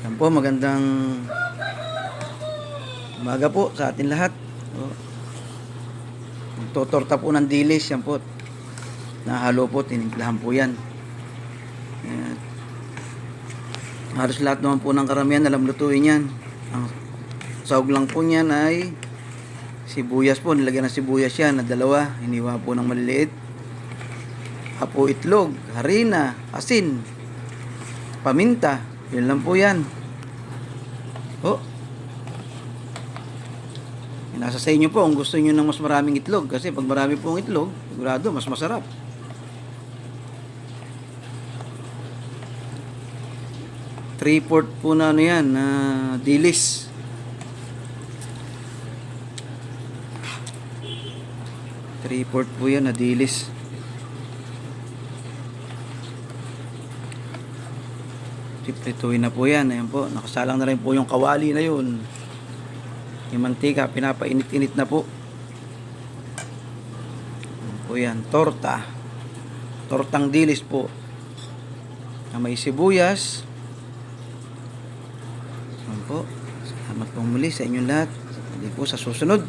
Yan po, magandang umaga po sa atin lahat. Magtotorta po ng dilis. Yan po. Nahalo po, tinimplahan po yan. Yan. Halos lahat naman po ng karamihan alam lutuin yan. Ang sahog lang po niyan ay sibuyas po. Nilagyan ng sibuyas yan na dalawa. Hiniwa po ng maliliit. Hapo itlog, harina, asin, paminta. Yun lang po yan. Nasa sa inyo po kung gusto niyo ng mas maraming itlog. Kasi pag marami pong itlog, sigurado mas masarap. Three-fourth po na ano yan, na dilis. Three-fourth po yan na dilis. Prituin na po yan. Ayan po, nakasalang na rin po yung kawali na yun. Yung mantika, pinapainit-init na po. Ayan po yan, torta. Tortang dilis po. Na may sibuyas. Ayan po. Salamat pong muli sa inyong lahat. Hindi po sa susunod.